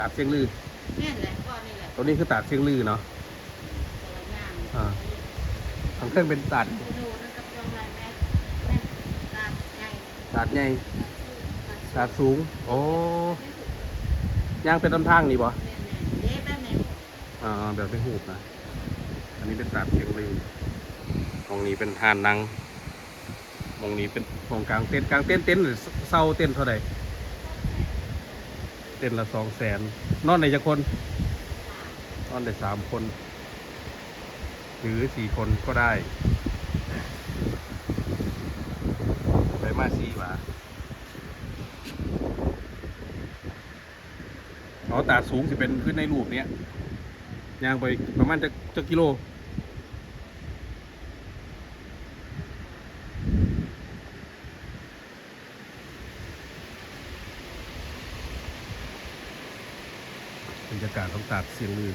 ตาดเชียงลือแม่นแหละก้อนนี่แหละตัวนี้คือตาดเชียงลือเนาะแต่ละอย่าง ทางเครื่องเป็นตาดไปดูนั่นกับยองไรแม่แม่ตาใหญ่ ตาดใหญ่ตาดสูงโอ้ย่างเป็นต้นทางนี่บ่แม่เด้แบบนี้แบบเป็นหูบนะอันนี้เป็นตาดเชียงลือตรงนี้เป็นทานนังตรงนี้เป็นตรงกลางเต็นท์หรือเศร้าเต็นท์เท่าไหร่เต็นท์ละ200,000นอนในจะคนนอนได้3 คนหรือ4 คนก็ได้ไปมา4 บาทตาดสูงจะเป็นขึ้นในรูปเนี้ยย่างไปประมาณจะกิโลบรรยากาศของตาดเชียงลือ